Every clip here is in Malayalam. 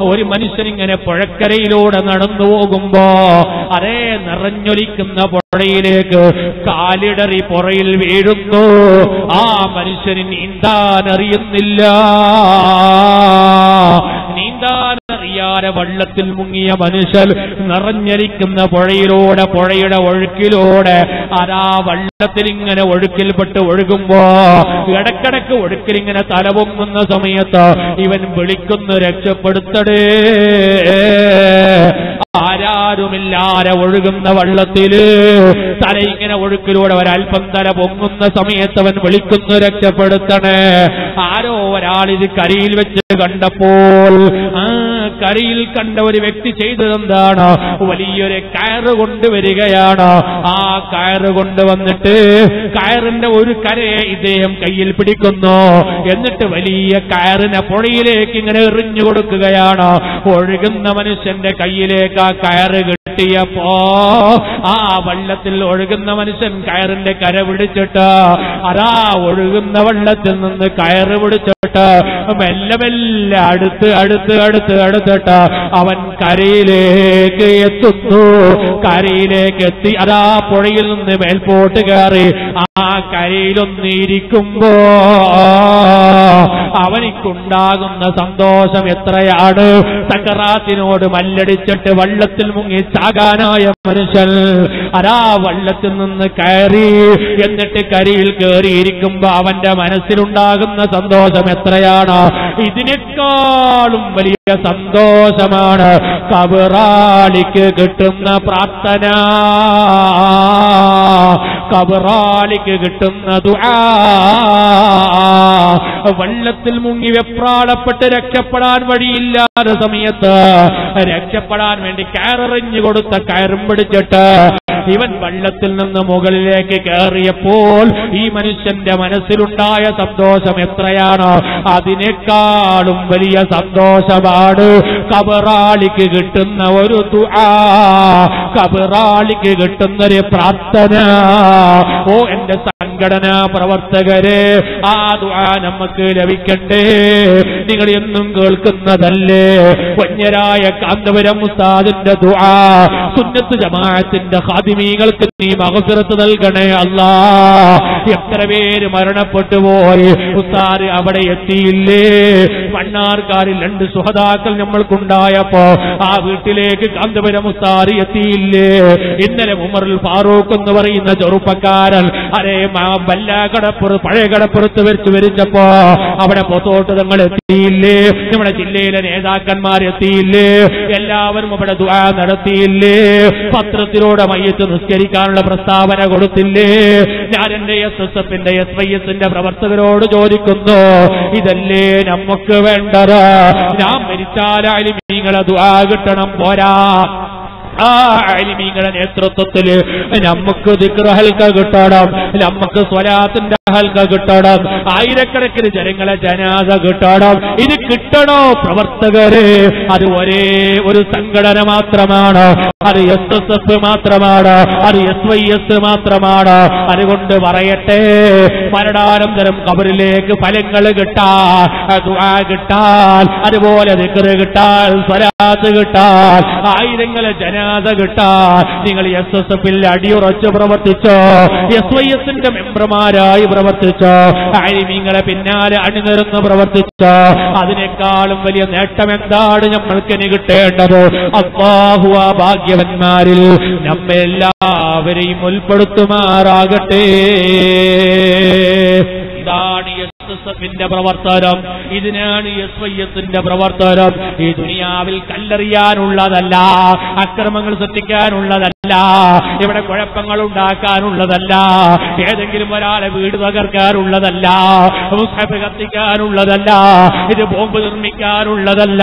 ഒരു മനുഷ്യനിങ്ങനെ പുഴക്കരയിലൂടെ നടന്നു പോകുമ്പോ അതേ നിറഞ്ഞൊലിക്കുന്ന പുഴയിലേക്ക് കാലിടറി പുറയിൽ വീഴുന്നു. ആ മനുഷ്യന് നീന്താൻ അറിയുന്നില്ല. നീന്താനറിയാതെ വെള്ളത്തിൽ മുങ്ങിയ മനുഷ്യൻ നിറഞ്ഞരിക്കുന്ന പുഴയിലൂടെ, പുഴയുടെ ഒഴുക്കിലൂടെ അതാ വെള്ളത്തിൽ ഇങ്ങനെ ഒഴുക്കിൽപ്പെട്ട് ഒഴുകുമ്പോ ഇടക്കിടക്ക് ഒഴുക്കിലിങ്ങനെ തലപൊങ്ങുന്ന സമയത്ത് ഇവൻ വിളിക്കുന്നു, രക്ഷപ്പെടുത്തടേ. ആരാരുമില്ലാതെ ഒഴുകുന്ന വെള്ളത്തില് തല ഇങ്ങനെ ഒഴുക്കിലൂടെ ഒരൽപ്പം തല പൊങ്ങുന്ന സമയത്ത് അവൻ വിളിക്കുന്നു, രക്ഷപ്പെടുത്തണേ. ആരോ ഒരാളിത് കരയിൽ വെച്ച് കണ്ടപ്പോൾ ആ കരയിൽ കണ്ട ഒരു വ്യക്തി ചെയ്തതെന്താണ്? വലിയൊരു കയറ് കൊണ്ടുവരികയാണ്. ആ കയറ് കൊണ്ടുവന്നിട്ട് കയറിന്റെ ഒരു കരയെ ഇദ്ദേഹം കയ്യിൽ പിടിക്കുന്നു. എന്നിട്ട് വലിയ കയറിനെ പുഴയിലേക്ക് ഇങ്ങനെ എറിഞ്ഞു കൊടുക്കുകയാണ്. ഒഴുകുന്ന മനുഷ്യന്റെ കയ്യിലേക്ക് ആ കയറ് കിട്ടിയപ്പോ ആ വെള്ളത്തിൽ ഒഴുകുന്ന മനുഷ്യൻ കയറിന്റെ കര പിടിച്ചിട്ട് അതാ ഒഴുകുന്ന വെള്ളത്തിൽ നിന്ന് കയറ് പിടിച്ചിട്ട് മെല്ലെ മെല്ലെ അടുത്തിട്ട് അവൻ കരയിലേക്ക് എത്തുന്നു. കരയിലേക്ക് എത്തി അതാ പുഴയിൽ നിന്ന് മേൽപോട്ട് കയറി ആ കരയിലൊന്നിരിക്കുമ്പോ അവനിക്കുണ്ടാകുന്ന സന്തോഷം എത്രയാണ്! സക്കറാത്തിനോട് മല്ലടിച്ചിട്ട് വെള്ളത്തിൽ മുങ്ങി ചാകാനായ മനുഷ്യൻ അതാ വെള്ളത്തിൽ നിന്ന് കയറി എന്നിട്ട് കരയിൽ കയറിയിരിക്കുമ്പോ അവന്റെ മനസ്സിലുണ്ടാകുന്ന സന്തോഷം എത്രയാണ്! ഇതിനേക്കാളും വലിയ സന്തോഷമാണ് കബറാളിക്ക് കിട്ടുന്ന പ്രാർത്ഥന, കബറാളിക്ക് കിട്ടുന്ന ദുആ. വെള്ളത്തിൽ മുങ്ങി വെപ്രാളപ്പെട്ട് രക്ഷപ്പെടാൻ വഴിയില്ലാത്ത സമയത്ത് രക്ഷപ്പെടാൻ വേണ്ടി കയറെറിഞ്ഞു കൊടുത്ത കയറും പിടിച്ചിട്ട് ഇവൻ വെള്ളത്തിൽ നിന്ന് മുകളിലേക്ക് കയറിയപ്പോൾ ഈ മനുഷ്യന്റെ മനസ്സിലുണ്ടായ സന്തോഷം എത്രയാണ്! അതിനേക്കാളും വലിയ സന്തോഷമാണ് കബറാളിക്ക് കിട്ടുന്ന ഒരു ദുആ, കബറാളിക്ക് കിട്ടുന്നൊരു പ്രാർത്ഥന. ഓ എന്റെ സംഘടനാ പ്രവർത്തകരെ, ആ ദുആ നമുക്ക് ലഭിക്കണ്ടേ? നിങ്ങൾ എന്നും കേൾക്കുന്നതല്ലേ വന്യരായ കാന്തപുരം ഉസ്താദിന്റെ ദുആ? സുന്നത്ത് ജമാഅത്തിന്റെ ഖാദിമീങ്ങൾക്ക് നീ മഗ്ഫിറത്ത് നൽകണേ അല്ലാ. എത്ര പേര് മരണപ്പെട്ടു പോയി ഉസ്താദ് അവിടെ എത്തിയില്ലേ? മണ്ണാർക്കാരിൽ 2 സുഹദാക്കൾ നമ്മൾക്കുണ്ടായപ്പോ ആ വീട്ടിലേക്ക് കാന്തപുരം ഉസ്താദ് എത്തിയില്ലേ? ഇന്നലെ ഉമറുൽ ഫാറൂഖ് എന്ന് പറയുന്ന ചെറുപ്പക്കാരൻ അരേ പഴയ കടപ്പുറത്ത് വെച്ച് വരിച്ചപ്പോ അവിടെ പൊത്തോട്ട് തങ്ങൾ എത്തിയില്ലേ? നമ്മുടെ ജില്ലയിലെ നേതാക്കന്മാർ എത്തിയില്ലേ? എല്ലാവരും അവിടെ ദുആ നടത്തിയില്ലേ? പത്രത്തിലൂടെ മയ്യത്ത് നിസ്കരിക്കാനുള്ള പ്രസ്താവന കൊടുത്തില്ലേ? ഞാൻ എന്റെ SSFന്റെ SYSന്റെ പ്രവർത്തകരോട് ചോദിക്കുന്നു, ഇതല്ലേ നമുക്ക് വേണ്ടത്? ഞാൻ മരിച്ചാൽ ആലിമീങ്ങളെ ദുആ കിട്ടണം, പോരാ. ആ ആലിമീങ്ങളുടെ നേതൃത്വത്തിൽ നമുക്ക് ദിക്ർ ഹൽക്ക കിട്ടണം, നമുക്ക് സ്വലാത്തിന്റെ ഹൽക്ക കിട്ടണം, ആയിരക്കണക്കിന് ജനങ്ങളെ ജനാസ കിട്ടണം. ഇത് കിട്ടണോ പ്രവർത്തകരെ? അത് ഒരേ ഒരു സംഘടന മാത്രമാണ്, അത് SSF മാത്രമാണ്, അത് SYS മാത്രമാണ്. അതുകൊണ്ട് പറയട്ടെ, മരണാനന്തരം ഖബറിലേക്ക് ഫലങ്ങൾ കിട്ടാൻ, ദുആ കിട്ടാൻ, അതുപോലെ ദിക്ർ കിട്ടാൻ, സ്വലാത്ത് കിട്ടാൻ, ആയിരങ്ങളെ ജനാസ കിട്ടാൻ നിങ്ങൾ SSFൽ അടിയുറച്ച് പ്രവർത്തിച്ചോ, SYSന്റെ മെമ്പർമാരായി പ്രവർത്തിച്ചോ, ആലിമീങ്ങളെ പിന്നാലെ അണിനിരന്ന് പ്രവർത്തിച്ചോ. അതിനേക്കാളും വലിയ നേട്ടം എന്താണ് നമ്മൾക്ക് കിട്ടേണ്ടത്? അല്ലാഹു ആ ഭാഗ്യവന്മാരിൽ നമ്മെ എല്ലാവരെയും ഉൾപ്പെടുത്തുമാറാകട്ടെ. ഇതാണ് SSFന്റെ പ്രവർത്തനം, ഇതിനാണ് SYSന്റെ പ്രവർത്തനം. ഈ ദുനിയാവിൽ കല്ലെറിയാനുള്ളതല്ല, അക്രമങ്ങൾ സൃഷ്ടിക്കാനുള്ളതല്ല, ഇവിടെ കുഴപ്പങ്ങൾ ഉണ്ടാക്കാനുള്ളതല്ല, ഏതെങ്കിലും ഒരാളെ വീട് തകർക്കാനുള്ളതല്ല, മുസ്ഹഫ് കത്തിക്കാനുള്ളതല്ല, ഇത് ബോംബ് നിർമ്മിക്കാനുള്ളതല്ല.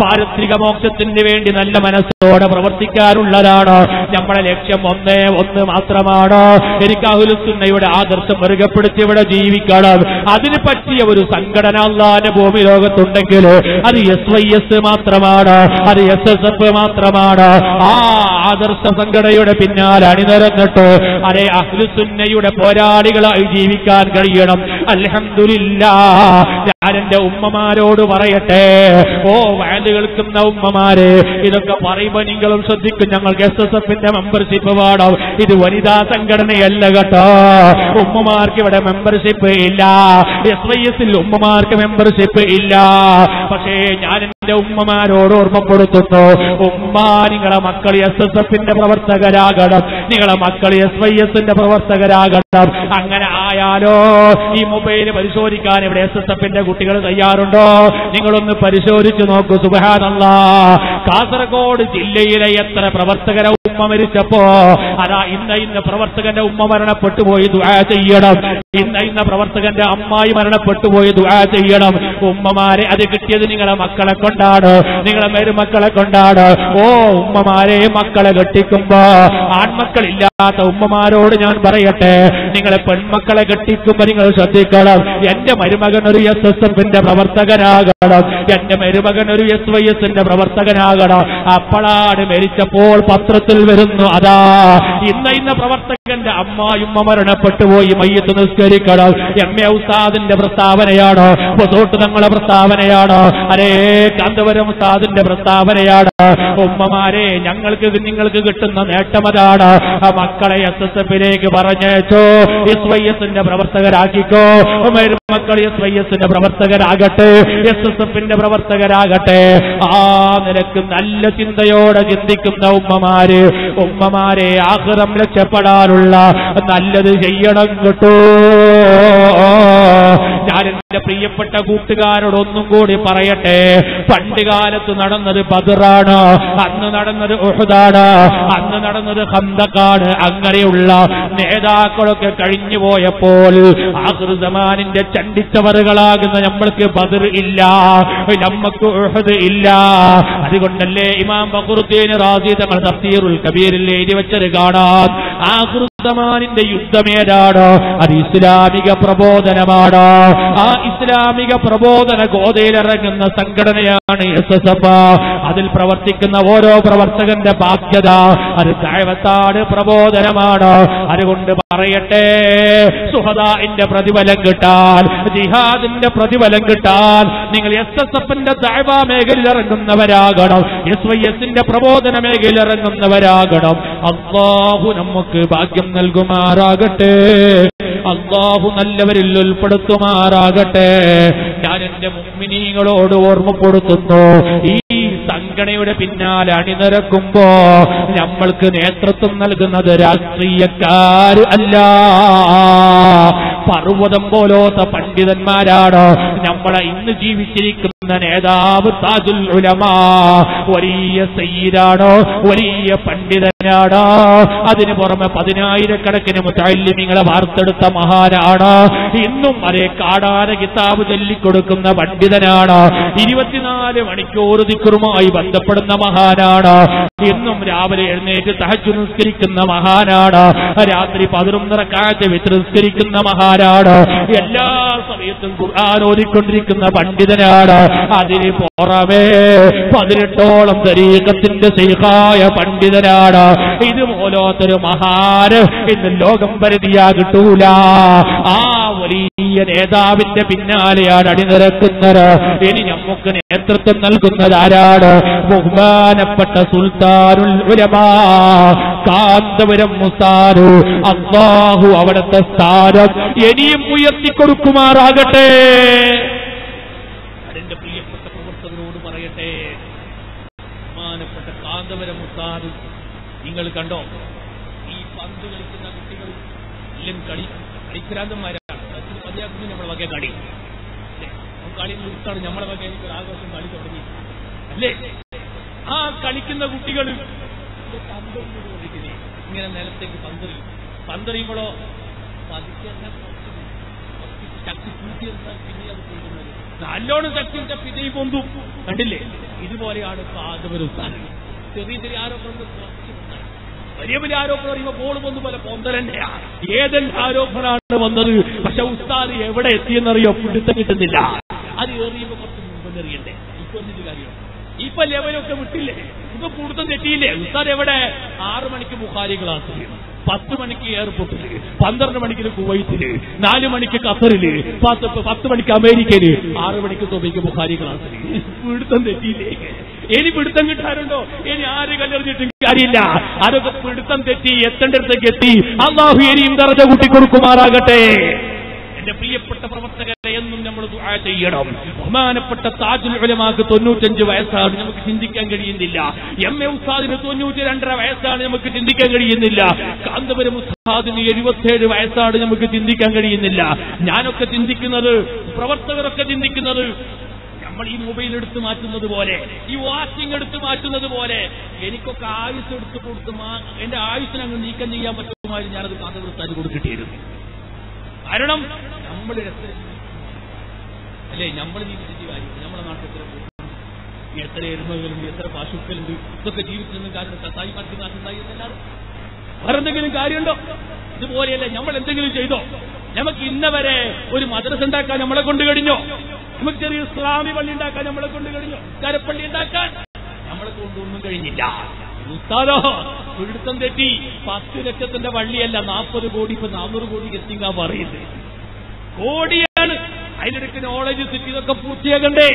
പാരത്രിക മോക്ഷത്തിന് വേണ്ടി നല്ല മനസ്സോടെ പ്രവർത്തിക്കാനുള്ളതാണ് നമ്മുടെ ലക്ഷ്യം. ഒന്ന് മാത്രമാണ്. എനിക്ക് അഹ്ലുസുന്നയുടെ ആദർശം മുറുകെപ്പിടിച്ച് ഇവിടെ ജീവിക്കണം. അതിന് പറ്റിയ ഒരു സംഘടന അല്ലാഹുവിന്റെ ഭൂമി ലോകത്തുണ്ടെങ്കിൽ അത് SYS മാത്രമാണ്, അത് SSF മാത്രമാണ്. ആ ആദർശ സംഘടനയുടെ പിന്നാലെ അണിനിരന്നിട്ട് അതേ അഹ്ലുസുന്നയുടെ പോരാളികളായി ജീവിക്കാൻ കഴിയണം. അൽഹംദുലില്ലാഹ്. ഞാൻ എന്റെ ഉമ്മമാരോട് പറയട്ടെ, ഓ വയത് കേൾക്കുന്ന ഉമ്മമാരെ, ഇതൊക്കെ പറയുമ്പോ നിങ്ങളും ശ്രദ്ധിക്കും. ഞങ്ങൾക്ക് SSFന്റെ മെമ്പർഷിപ്പ് വേണം. ഇത് വനിതാ സംഘടനയല്ല കേട്ടോ. ഉമ്മമാർക്ക് ഇവിടെ മെമ്പർഷിപ്പ് ഇല്ല. SYSൽ ഉമ്മമാർക്ക് മെമ്പർഷിപ്പ് ഇല്ല. പക്ഷേ ഞാൻ എന്റെ ഉമ്മമാരോട് ഓർമ്മപ്പെടുത്തുന്നു, ഉമ്മ നിങ്ങളെ മക്കൾ SSFന്റെ പ്രവർത്തകരാകണം, നിങ്ങളെ മക്കൾ SYSന്റെ പ്രവർത്തകരാകണം. അങ്ങനെ ആയാലോ ഈ മൊബൈൽ പരിശോധിക്കാൻ ഇവിടെ SSFന്റെ കുട്ടികൾ തയ്യാറുണ്ടോ? നിങ്ങളൊന്ന് പരിശോധിച്ചു നോക്കൂ. സുബ്ഹാനല്ലാഹ്, കാസർഗോഡ് ജില്ലയിലെ എത്ര പ്രവർത്തകരെ ഉമ്മ മരിച്ചപ്പോ അതാ ഇന്ന പ്രവർത്തകന്റെ ഉമ്മ മരണപ്പെട്ടു പോയി, ദുആ ചെയ്യണം. ഇന്ന പ്രവർത്തകന്റെ അമ്മായി മരണപ്പെട്ടു പോയി, ദുആ ചെയ്യണം. ഉമ്മമാരെ, അത് കിട്ടിയത് നിങ്ങളെ മക്കളെ കൊണ്ടാണ്, നിങ്ങളെ മരുമക്കളെ കൊണ്ടാണ്. ഓ ഉമ്മമാരെ, മക്കളെ കെട്ടിക്കുമ്പോ ആൺമക്കളില്ലാത്ത ഉമ്മമാരോട് ഞാൻ പറയട്ടെ, നിങ്ങളെ പെൺമക്കളെ കെട്ടിക്കുമ്പോ നിങ്ങൾ ശ്രദ്ധിക്കണം. എന്റെ മരുമകൻ ഒരു SSFന്റെ പ്രവർത്തകനാകണം, എന്റെ മരുമകൻ ഒരു SYSന്റെ പ്രവർത്തകനാകണം. അപ്പോഴാണ് മരിച്ചപ്പോൾ പത്രത്തിൽ വരുന്നു, അതാ ഇന്ന പ്രവർത്തകന്റെ അമ്മായിമ്മ മരണപ്പെട്ടു പോയി, മയ്യത്ത് നിസ്കരിക്കണം. MA ഉസ്താദിന്റെ പ്രസ്താവനയാണ്, പൊസോട്ട് തങ്ങളെ പ്രസ്താവനയാണ്, അരേ കാന്തപുരം ഉസ്താദിന്റെ പ്രസ്താവനയാണ്. ഉമ്മമാരെ, നിങ്ങൾക്ക് കിട്ടുന്ന നേട്ടം അതാണ്. മക്കളെ SSFലേക്ക് പറഞ്ഞേച്ചോ, SYSന്റെ പ്രവർത്തകരാക്കിക്കോ. മക്കൾ SYSന്റെ പ്രവർത്തകരാകട്ടെ, SSFന്റെ പ്രവർത്തകരാകട്ടെ. ആ നിലക്ക് നല്ല ചിന്തയോടെ ചിന്തിക്കുന്ന ഉമ്മമാരെ ആഖിറം രക്ഷപ്പെടാനുള്ള നല്ലത് ചെയ്യണം കേട്ടോ. ഞാൻ എന്റെ പ്രിയപ്പെട്ട കൂട്ടുകാരോട് ഒന്നും കൂടി പറയട്ടെ, പണ്ട് കാലത്ത് നടന്നത് ബദറാണ്, അന്ന് നടന്നത് ഉഹുദാണ്, അന്ന് നടന്നത് ഖന്ദഖാണ്. അങ്ങനെയുള്ള നേതാക്കളൊക്കെ കഴിഞ്ഞു പോയപ്പോൾ ആഖിർ സമാനിന്റെ ചണ്ടിച്ചവറുകളാകുന്ന നമ്മൾക്ക് ബദർ ഇല്ല, നമ്മക്ക് ഉഹുദ് ഇല്ല. അതുകൊണ്ടല്ലേ ഇമാം ഫഖറുദ്ദീൻ റാസി തങ്ങൾ തഫ്സീറുൽ കബീറിൽ എഴുതി വെച്ചത് കാണാം, ആഖിർ സമാനിന്റെ യുദ്ധമേതാണ്? അത് ഇസ്ലാമിക പ്രബോധനമാണ്. ആ ഇസ്ലാമിക പ്രബോധന ഗോതയിലിറങ്ങുന്ന സംഘടനയാണ് SSF. അതിൽ പ്രവർത്തിക്കുന്ന ഓരോ പ്രവർത്തകന്റെ ബാധ്യത അത് ദഅവത്താണ്, പ്രബോധനമാണ്. അതുകൊണ്ട് പറയട്ടെ, സുഹദാഇന്റെ പ്രതിഫലം കിട്ടാൻ, ജിഹാദിന്റെ പ്രതിഫലം കിട്ടാൻ നിങ്ങൾ SSFന്റെ ദഅവ മേഖലയിൽ ഇറങ്ങുന്നവരാകണം, SYSന്റെ പ്രബോധന മേഖലയിൽ ഇറങ്ങുന്നവരാകണം. അല്ലാഹു നമുക്ക് ഭാഗ്യം നൽകുമാറാകട്ടെ, അല്ലാഹു നല്ലവരിൽ ഉൾപ്പെടുത്തുമാറാകട്ടെ. ഞാൻ എന്റെ മുഅ്മിനീങ്ങളോട് ഓർമ്മപ്പെടുത്തുന്നു, ഈ സംഘടനയുടെ പിന്നാലെ അണിനിരക്കുമ്പോ നമ്മൾക്ക് നേതൃത്വം നൽകുന്നത് രാഷ്ട്രീയക്കാർ അല്ല, പർവ്വതം പോലോത്ത പണ്ഡിതന്മാരാണ്. നമ്മളെ ഇന്ന് ജീവിച്ചിരിക്കുന്ന നേതാവ് താജുൽ ഉലമാ വലിയ സയ്യിദാണ്, വലിയ പണ്ഡിതനാണ്. അതിനു പുറമെ 10,000 മുതഅല്ലിമീങ്ങളെ വാർത്തെടുത്ത മഹാനാണ്. ഇന്നും അതേ കാടാന കിതാബ് ചൊല്ലിക്കൊടുക്കുന്ന പണ്ഡിതനാണ്. 24 മണിക്കൂർ ദിക്റുമായി ബന്ധപ്പെടുന്ന മഹാനാണ്. ഇന്നും രാവിലെ എഴുന്നേറ്റ് തഹജ്ജുദ് നിസ്കരിക്കുന്ന മഹാനാണ്. രാത്രി 11 റക്അത്ത് വിത്ർ നിസ്കരിക്കുന്ന മഹാനാണ്. എല്ലാ സമയത്തും ഖുർആൻ ഓതിക്കൊണ്ടിരിക്കുന്ന പണ്ഡിതനാണ്. അതിന് പുറമേ 18ഓളം തരീഖത്തിന്റെ ശൈഖായ പണ്ഡിതനാണ്. ഇതുപോലത്തൊരു മഹാന് ഇന്ന് ലോകം പരിധിയാ കിട്ടൂല. ആ വലിയ നേതാവിന്റെ പിന്നാലെയാണ് അണിനിരക്കുന്നത്. ഇനി നമുക്ക് നേതൃത്വം നൽകുന്നത് ആരാണ്? ബഹുമാനപ്പെട്ട സുൽത്താനുൽ ഉലമാ കാന്തപുരം ഉസ്താദ്. അല്ലാഹു അവിടുത്തെ സ്ഥാനം ഇനിയും ഉയർത്തിക്കൊടുക്കുമാറാകട്ടെ. എന്റെ പ്രിയപ്പെട്ട പ്രവർത്തകരോട് പറയട്ടെ, ബഹുമാനപ്പെട്ട കാന്തപുരം ഉസ്താദ്, നിങ്ങൾ കണ്ടോ ഈ പന്ത് കളിക്കുന്ന കുട്ടികൾ എല്ലാം കളിക്രാന്തന്മാരാണ്. പതിയാക്കുന്ന നമ്മളെ വകെ കളി കളി നിർത്താറ്, നമ്മളെ വകെ എനിക്കൊരു ആഘോഷം കളി തുടങ്ങി അല്ലേ? ആ കളിക്കുന്ന കുട്ടികൾ ഇങ്ങനെ നിലത്തേക്ക് പന്തറിയുമ്പോഴോ ശക്തി കൂട്ടി പിന്നെ അത് കൊണ്ടുന്നത് നല്ലോണം ശക്തിയുടെ പിന്നെയും പൊന്തും. കണ്ടില്ലേ? ഇതുപോലെയാണ് കാന്തപുരം ഉസ്താദ്. ചെറിയ ചെറിയ ആരോപണങ്ങൾ, വലിയ വലിയ ആരോപണം പറയുമ്പോൾ ബോൾ വന്നു പോലെ പൊന്തരന്റെ ഏതെല്ലാം ആരോപണമാണ് വന്നത്. പക്ഷെ ഉസ്താദ് എവിടെ എത്തിയെന്നറിയോ? പിടുത്തം കിട്ടുന്നില്ല. അത് എറിയുമ്പോൾ കുറച്ച് മുമ്പെറിയണ്ടേ? ഇപ്പൊ എന്തിന്റെ കാര്യം? ഇപ്പൊ ലെവലൊക്കെ വിട്ടില്ലേ? ഇപ്പൊ പിടുത്തം തെറ്റിയില്ലേ? ഉസ്താദ് എവിടെ? 6 മണിക്ക് ബുഖാരി ക്ലാസ് ചെയ്യണം, 10 മണിക്ക് എയർപോർട്ടില്, 12 മണിക്ക് കുവൈറ്റില്, 4 മണിക്ക് ഖത്തറില്, 10 മണിക്ക് അമേരിക്കയില്, 6 മണിക്ക് സുബഹിക്ക് ബുഖാരി ക്ലാസ്സില്. പിടുത്തം തെറ്റിയില്ലേ? ഇനി പിടുത്തം കിട്ടാറുണ്ടോ? ഇനി ആര് കല്ലെറിഞ്ഞിട്ടും കാര്യമില്ല. അതൊക്കെ പിടുത്തം തെറ്റി എത്തേണ്ടടുത്തേക്ക് എത്തി. അല്ലാഹു ഇനിയും ദർജ കൂട്ടിക്കൊടുക്കുമാറാകട്ടെ. എന്റെ പ്രിയപ്പെട്ട പ്രവർത്തകരെ, എന്നും നമ്മൾ ദുആ ചെയ്യണം. ബഹുമാനപ്പെട്ട താജുൽ ഉലമാക്ക് 95 വയസ്സാണ്, നമുക്ക് ചിന്തിക്കാൻ കഴിയുന്നില്ല. എം.എ. ഉസ്താദിന് 92.5 വയസ്സാണ്, നമുക്ക് ചിന്തിക്കാൻ കഴിയുന്നില്ല. കാന്തപുരം ഉസ്താദിന് 77 വയസ്സാണ്, നമുക്ക് ചിന്തിക്കാൻ കഴിയുന്നില്ല. ഞാനൊക്കെ ചിന്തിക്കുന്നത്, പ്രവർത്തകരൊക്കെ ചിന്തിക്കുന്നത്, നമ്മൾ ഈ മൊബൈൽ എടുത്ത് മാറ്റുന്നത് പോലെ, ഈ വാച്ചിങ് എടുത്ത് മാറ്റുന്നത് പോലെ എനിക്കൊക്കെ ആയുസ് എടുത്ത് കൊടുത്ത് എന്റെ ആയുസിനെ അങ്ങ് നീക്കം ചെയ്യാൻ പറ്റുമായിരുന്നു. ഞാനത് കാന്തപുരത്താൻ കൊടുക്കിട്ടിരുന്നു. കാരണം നമ്മൾ അല്ലേ, നമ്മൾ ജീവിച്ചിട്ട് കാര്യം. നമ്മുടെ നാട്ടിൽ എത്ര എരുമകളുണ്ട്, എത്ര പശുക്കളുണ്ട്, ഇതൊക്കെ ജീവിച്ചൊന്നും കാര്യം കത്തായി മാറ്റി നാട്ടുണ്ടായി എന്നല്ലാതെ വേറെന്തെങ്കിലും കാര്യമുണ്ടോ? ഇതുപോലെയല്ലേ നമ്മൾ എന്തെങ്കിലും ചെയ്തോ? നമുക്ക് ഇന്നവരെ ഒരു മദ്രസ ഉണ്ടാക്കാൻ നമ്മളെ കൊണ്ട് കഴിഞ്ഞോ? നമുക്ക് ചെറിയ ഇസ്ലാമി പള്ളി ഉണ്ടാക്കാൻ നമ്മളെ കൊണ്ട് കഴിഞ്ഞോ? കരപ്പള്ളി ഉണ്ടാക്കാൻ നമ്മളെ കൊണ്ടൊന്നും കഴിഞ്ഞില്ല. ഉസ്താദോ പിടുത്തം തെറ്റി. 10 ലക്ഷത്തിന്റെ വള്ളിയല്ല, 40 കോടി, ഇപ്പൊ 400 കോടി എത്തിങ്ങാ പറയുന്നത്. കോടിയാണ്. അതിനിടയ്ക്ക് നോളജ് സിറ്റി ഇതൊക്കെ പൂർത്തിയാകണ്ടേ?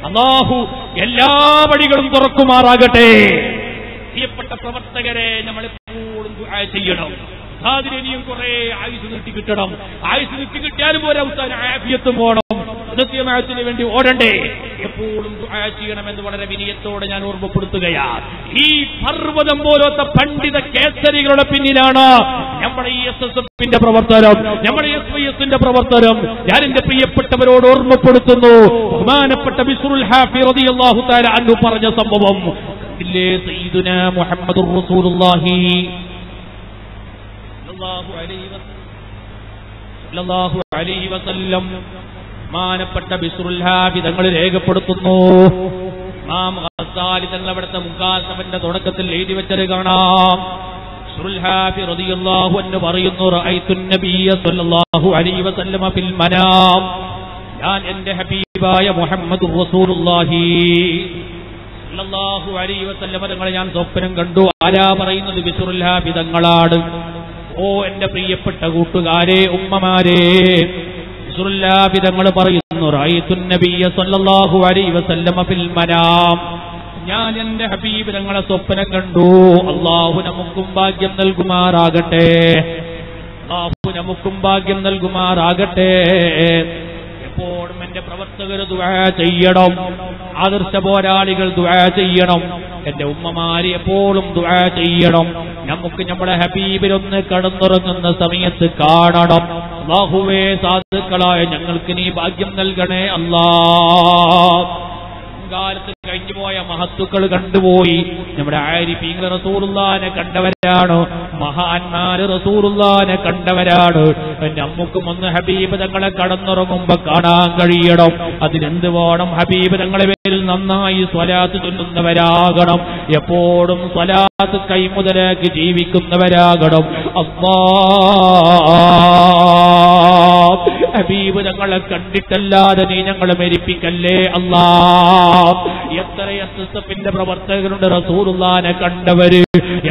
അല്ലാഹു എല്ലാ വഴികളും തുറക്കുമാറാകട്ടെ. പ്രിയപ്പെട്ട പ്രവർത്തകരെ, നമ്മളെപ്പോഴും ദുആ ചെയ്യണം. അതിനെയും കുറെ ആയുസ് നീട്ടി കിട്ടണം. ആയുസ് നീട്ടി കിട്ടിയാലും പോലെ അവസാനം ആഫിയത്തും പോകണം. കൃത്യമായത്തിന് വേണ്ടി ഓടണ്ടേ? എപ്പോഴും ദുആ ചെയ്യണമെന്ന് വളരെ വിനയത്തോടെ ഞാൻ ഓർമ്മപ്പെടുത്തുകയാണ്. ഈ പർവ്വതം പോലത്തെ പണ്ഡിത കേസരികളുടെ പിന്നിലാണ് നമ്മുടെ ഈ SSFന്റെ പ്രവർത്തനം, നമ്മുടെ SYSന്റെ പ്രവർത്തനം. ഞാൻ എന്റെ പ്രിയപ്പെട്ടവരോട് ഓർമ്മപ്പെടുത്തുന്നു. ബഹുമാനപ്പെട്ട ബിശ്റുൽ ഹാഫി റളിയല്ലാഹു തആല അൻഹു പറഞ്ഞ സംഭവം ഇല്ലേ, സയ്യിദുനാ മുഹമ്മദുർ റസൂലുള്ളാഹി സല്ലല്ലാഹു അലൈഹി വസല്ലം ബഹുമാനപ്പെട്ട ബിശ്റുൽ ഹാഫി തങ്ങൾ രേഖപ്പെടുത്തുന്നു. ഇമാം ഗസാലി തങ്ങൾ അവിടുത്തെ മുഖാസബന്റെ തുടക്കത്തിൽ എഴുതി വെച്ചത് കാണാം. ബിശ്റുൽ ഹാഫി റളിയല്ലാഹു അൻഹു പറയുന്നു, റഅയ്തു നബിയ സല്ലല്ലാഹു അലൈഹി വസല്ലമ ഫിൽ മനാം. ഞാൻ എന്റെ ഹബീബായ മുഹമ്മദുർ റസൂലുള്ളാഹി സല്ലല്ലാഹു അലൈഹി വസല്ലമ തങ്ങളെ ഞാൻ സ്വപ്നം കണ്ടു. ആരാ പറയുന്നത്? ബിശ്റുൽ ഹാഫി തങ്ങളാണ്. ഓ എന്റെ പ്രിയപ്പെട്ട കൂട്ടുകാരെ, ഉമ്മമാരെ, ബിശ്റുൽ ഹാഫി തങ്ങൾ പറയുന്നു, റഅയ്തു നബിയ സല്ലല്ലാഹു അലൈഹി വസല്ലമ ഫിൽ മനാം. ഞാൻ എന്റെ ഹബീബ് തങ്ങളെ സ്വപ്നം കണ്ടു. അല്ലാഹു നമുക്കും ഭാഗ്യം നൽകുമാറാകട്ടെ. അല്ലാഹു നമുക്കും ഭാഗ്യം നൽകുമാറാകട്ടെ. എപ്പോഴും എന്റെ പ്രവർത്തകർ ദുആ ചെയ്യണം. ആദർശ പോരാളികൾ ദുആ ചെയ്യണം. എന്റെ ഉമ്മമാര് എപ്പോഴും ദുആ ചെയ്യണം. നമുക്ക് നമ്മുടെ ഹബീബിലൊന്ന് കടന്നുറങ്ങുന്ന സമയത്ത് കാണണം. അല്ലാഹുവേ, സാധുക്കളായ ഞങ്ങൾക്ക് നീ ഭാഗ്യം നൽകണേ അല്ലാഹ്. കാലത്ത് കഴിഞ്ഞുപോയ മഹത്തുക്കൾ കണ്ടുപോയി. നമ്മുടെ ആരിഫീങ്ങൾ റസൂലുള്ളാഹിനെ കണ്ടവരാണ്, മഹാന്മാര് റസൂലുള്ളാഹിനെ കണ്ടവരാണ്. നമുക്കും ഒന്ന് ഹബീബ് തങ്ങളെ കടന്നുറങ്ങുമ്പോ കാണാൻ കഴിയണം. അതിനെന്ത് വേണം? ഹബീബ് തങ്ങളെ പേരിൽ നന്നായി സ്വലാത്ത് ചൊല്ലുന്നവരാകണം. എപ്പോഴും സ്വലാത്ത് കൈമുതലാക്കി ജീവിക്കുന്നവരാകണം. ഹബീബ് തങ്ങളെ കണ്ടിട്ടല്ലാതെ നീ ഞങ്ങളെ മരിപ്പിക്കല്ലേ അല്ലാ. എത്ര SSFന്റെ പ്രവർത്തകരുണ്ട് റസൂലുള്ളാഹിനെ കണ്ടവര്,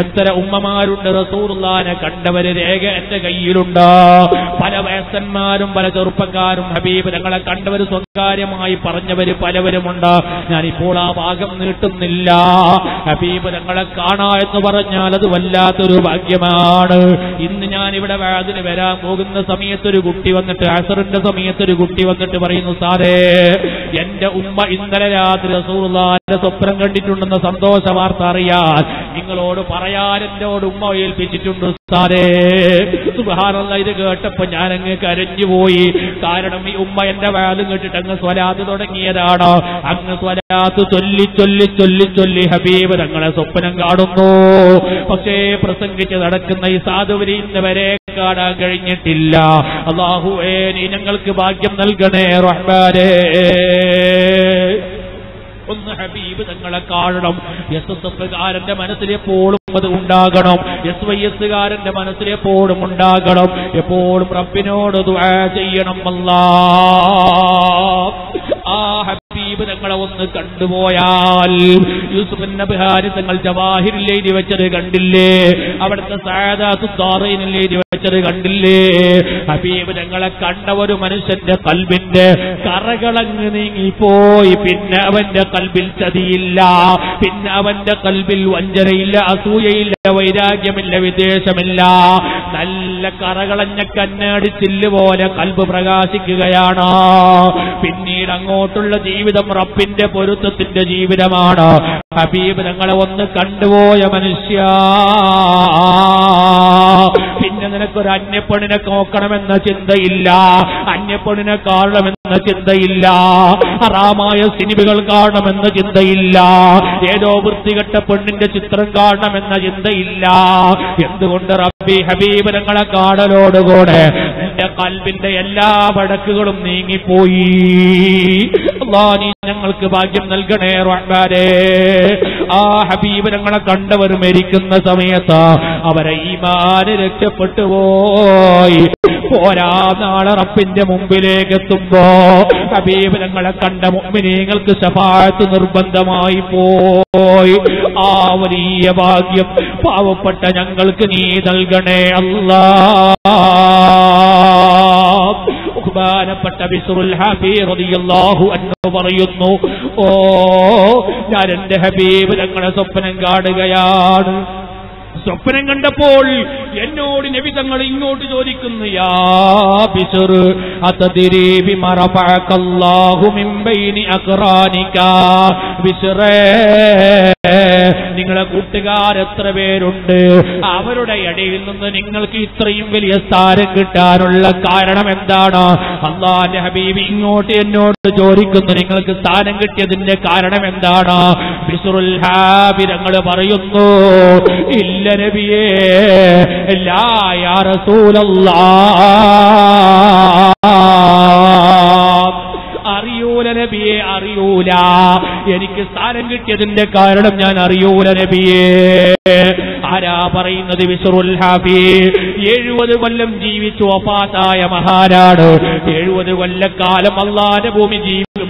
എത്ര ഉമ്മമാരുണ്ട് റസൂലുള്ളാഹിനെ കണ്ടവര്. രേഖ എന്റെ കയ്യിലുണ്ട്. പല വയസ്സന്മാരും പല ചെറുപ്പക്കാരും ഹബീബ് തങ്ങളെ കണ്ടവര് സ്വകാര്യമായി പറഞ്ഞവര് പലവരുമുണ്ട്. ഞാനിപ്പോൾ ആ ഭാഗം നീട്ടുന്നില്ല. ഹബീബ് തങ്ങളെ കാണാ എന്ന് പറഞ്ഞാൽ അത് വല്ലാത്തൊരു ഭാഗ്യമാണ്. ഇന്ന് ഞാൻ ഇവിടെ വാദിന് വരാൻ പോകുന്ന സമയത്തൊരു കുട്ടി വന്നിട്ട്, അസറിന്റെ സമയത്തൊരു കുട്ടി വന്നിട്ട് പറയുന്നു, സാറേ എന്റെ ഉമ്മ ഇന്നലെ രാത്രി റസൂലുള്ളാഹിന്റെ സ്വപ്നം കണ്ടിട്ടുണ്ടെന്ന സന്തോഷ വാർത്ത അറിയാൻ നിങ്ങളോട് പറയാൻ എന്നോട് ഉമ്മ ഏൽപ്പിച്ചിട്ടുണ്ട് സാറേ. സുബ്ഹാനല്ലാഹ്, ഇത് കേട്ടപ്പോ ഞാനങ്ങ് കരഞ്ഞുപോയി. കാരണം ഈ ഉമ്മ എന്റെ വാദം കേട്ടിട്ട് അങ്ങ് സ്വലാത്ത് തുടങ്ങിയതാണ്. അങ്ങ് സ്വലാത്ത് ചൊല്ലി ചൊല്ലി ചൊല്ലി ചൊല്ലി ഹബീബ് തങ്ങളെ സ്വപ്നം കാണുന്നു. പക്ഷേ പ്രസംഗിച്ച് നടക്കുന്ന ഈ സാധുവിനെ ഇന്നുവരെ കാണാൻ കഴിഞ്ഞിട്ടില്ല. അല്ലാഹുവേ, നീ ഞങ്ങൾക്ക് ഭാഗ്യം നൽകണേ റഹ്മാനേ. ഒന്ന് ഹബീബ് തങ്ങളെ കാണണം. SSFകാരന്റെ മനസ്സിലെപ്പോഴും അത് ഉണ്ടാകണം. SYSകാരന്റെ മനസ്സിലെപ്പോഴും ഉണ്ടാകണം. എപ്പോഴും റബ്ബിനോട് ദുആ ചെയ്യണം. അല്ലാഹ്, ആ ഹബീബ് തങ്ങളെ ഒന്ന് കണ്ടുപോയാൽ യൂസുഫ് നബ്ഹാനി തങ്ങൾ ജവാഹിറിൽ എഴുതി വെച്ചത് കണ്ടില്ലേ? അവിടുത്തെ സഅദാത്തു ദാറൈനിൽ എഴുതി വെച്ചത് കണ്ടില്ലേ? ഹബീബ് തങ്ങളെ കണ്ട ഒരു മനുഷ്യന്റെ കൽബിന്റെ കറകളങ്ങ് നീങ്ങിപ്പോയി. പിന്നെ അവന്റെ കൽബിൽ ചതിയില്ല, പിന്നെ അവന്റെ കൽബിൽ വഞ്ചനയില്ല, അസൂയയില്ല, വൈരാഗ്യമില്ല, വിദ്വേഷമില്ല. നല്ല കറകളഞ്ഞ കണ്ണാടിച്ചില്ല് പോലെ കൽബ് പ്രകാശിക്കുകയാണ്. പിന്നീട് അങ്ങോട്ടുള്ള ജീവിതം റബ്ബിന്റെ പൊരുത്തത്തിന്റെ ജീവിതമാണ്. ഹബീബ് തങ്ങളെ ഒന്ന് കണ്ടുപോയ മനുഷ്യ, പിന്നെ നിനക്കൊരു അന്യപ്പെണ്ണിനെ നോക്കണമെന്ന ചിന്തയില്ല, അന്യപ്പെണ്ണിനെ കാണണമെന്ന ചിന്തയില്ല, ഹറാമായ സിനിമകൾ കാണണമെന്ന ചിന്തയില്ല, ഏതോ വൃത്തികെട്ട പെണ്ണിന്റെ ചിത്രം കാണണമെന്ന ചിന്തയില്ല. എന്തുകൊണ്ട്? റബ്ബി ഹബീബ് തങ്ങളെ കാണലോടുകൂടെ എന്റെ കൽബിന്റെ എല്ലാ വടക്കുകളും നീങ്ങിപ്പോയി. അല്ലാഹ് നീ ഞങ്ങൾക്ക് ഭാഗ്യം നൽകണേ റഹ്മാനേ. ആ ഹബീബ് തങ്ങളെ കണ്ടവർ മരിക്കുന്ന സമയത്ത് അവരെ ഈമാന് രക്ഷപ്പെട്ടു പോയി. പോരാ, നാളെ റബ്ബിന്റെ മുമ്പിലേക്ക് എത്തുമ്പോ ഹബീബ് തങ്ങളെ കണ്ട മുഅ്മിനീങ്ങൾക്ക് ശഫാഅത്ത് നിർബന്ധമായി പോയി. ആ വലിയ ഭാഗ്യം പാവപ്പെട്ട ഞങ്ങൾക്ക് നീ നൽകണേ അല്ലാഹ്. ബഹുമാനപ്പെട്ട ബിസ്റുൽ ഹാഫി റളിയല്ലാഹു അൻഹു പറയുന്നു, ഓ ഞാൻ എന്റെ ഹബീബ് തങ്ങളെ സ്വപ്നം കാണുകയാണ്. സ്വപ്നം കണ്ടപ്പോൾ എന്നോട് നബി തങ്ങൾ ഇങ്ങോട്ട് ചോദിക്കുന്നു, യാ ബിസ്ർ അതദ്രി ബിമാ റഫഅകല്ലാഹു മിൻ ബൈനി അഖ്റാനിക. ബിസ്റേ, നിങ്ങളെ കൂട്ടുകാർ എത്ര പേരുണ്ട്? അവരുടെ ഇടയിൽ നിന്ന് നിങ്ങൾക്ക് ഇത്രയും വലിയ സ്ഥാനം കിട്ടാനുള്ള കാരണം എന്താണ്? അല്ലാഹുവിന്റെ ഹബീബ് ഇങ്ങോട്ട് എന്നോട് ചോദിക്കുന്നു, നിങ്ങൾക്ക് സ്ഥാനം കിട്ടിയതിന്റെ കാരണം എന്താണ്? ബിസ്റുൽ ഹാഫി തങ്ങൾ പറയുന്നു, ഇല്ല നബിയേ, ലാ യാ റസൂലല്ലാഹ്, അറിയൂല നബിയെ, അറിയൂല. എനിക്ക് സ്ഥാനം കിട്ടിയതിന്റെ കാരണം ഞാൻ അറിയൂല നബിയെ. ആരാ പറയുന്നത്? ബിസ്റുൽ ഹാഫി 70 കൊല്ലം ജീവിച്ചു വഫാത്തായ മഹാനാണ്. 70 കൊല്ലക്കാലം അല്ലാഹുവിന്റെ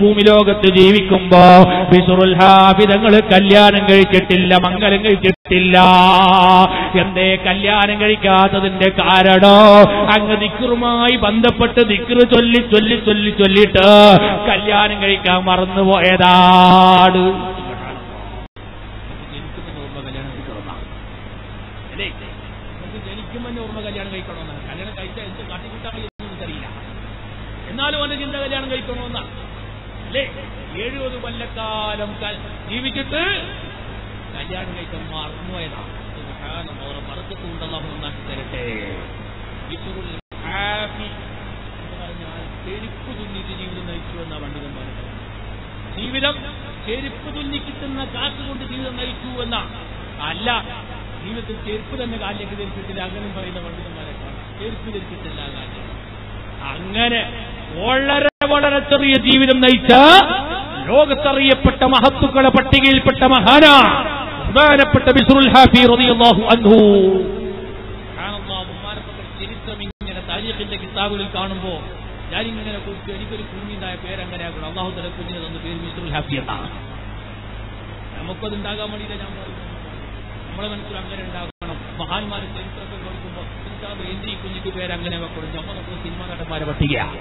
ഭൂമി ലോകത്ത് ജീവിക്കുമ്പോ ബിസ്റുൽ ഹാഫി തങ്ങൾ കല്യാണം കഴിച്ചിട്ടില്ല, മംഗലം കഴിച്ചിട്ടില്ല. എന്തേ കല്യാണം കഴിക്കാത്തതിന്റെ കാരണോ? അങ്ങ് ദിക്റുമായി ബന്ധപ്പെട്ട് ദിക്റ് ചൊല്ലിട്ട് കല്യാണം കഴിക്കാൻ മറന്നുപോയതാണ്. ജനിക്കുമ്പോൾ ഓർമ്മ കല്യാണം കഴിക്കണമെന്നാണ്. കല്യാണം കഴിച്ചാൽ എന്ത് കാട്ടിക്കൂട്ടാൻ എനിക്കറിയില്ല, എന്നാലും അവന്റെ ചിന്ത കല്യാണം കഴിക്കണമെന്നാണ് അല്ലേ? 70 കൊല്ലക്കാലം ജീവിച്ചിട്ട് കല്യാണം കഴിക്കാൻ മറന്നുപോയതാണ്. മറക്കത്തുണ്ടല്ലോ, നന്നാക്കി തരട്ടെ. ചെരുപ്പ് തുന്നിക്ക് ജീവിതം നയിച്ചു എന്ന പണ്ഡിതന്മാർ. ജീവിതം ചെരുപ്പ് തുന്നി കിട്ടുന്ന കാശ് കൊണ്ട് ജീവിതം നയിച്ചു എന്ന അല്ല, ജീവിതത്തിൽ ചെരുപ്പ് തന്നെ കാലിലേക്ക് ധരിച്ചിട്ടില്ല അങ്ങനെ പറയുന്ന പണ്ഡിതന്മാരെ കാണാം. ചെരുപ്പ് ധരിച്ചിട്ടില്ല കാലിലേക്ക്. അങ്ങനെ വളരെ വളരെ ചെറിയ ജീവിതം നയിച്ച ലോകത്തറിയപ്പെട്ട മഹത്തുക്കളെ പട്ടികയിൽപ്പെട്ട മഹാനാ ബഹുമാനപ്പെട്ട ബിസ്റുൽ ഹാഫി റളിയല്ലാഹു അൻഹു. ബഹുമാനപ്പെട്ട ചരിത്രം ഇങ്ങനെ താരീഖിന്റെ കിതാബുകളിൽ കാണുമ്പോ ഞാനിങ്ങനെ കുറിച്ച് എനിക്കൊരു കുഞ്ഞിണ്ടായ പേരങ്ങനെയാക്കണം. അള്ളാഹു തല കുഞ്ഞിനെ തന്ന പേര് ബിസ്റുൽ ഹാഫി എന്നാണ്. നമുക്കതുണ്ടാകാൻ വേണ്ടിയില്ല ഞാൻ പറയുന്നത്. നമ്മളെ മനസ്സിൽ അങ്ങനെ ഉണ്ടാകണം. മഹാന്മാരെ ചരിത്രത്തിൽ നോക്കുമ്പോൾ എന്തി കുഞ്ഞിക്ക് പേരങ്ങനെ വെക്കണം. നമ്മളൊക്കെ സിനിമാ നടന്മാരെ പട്ടികയാണ്.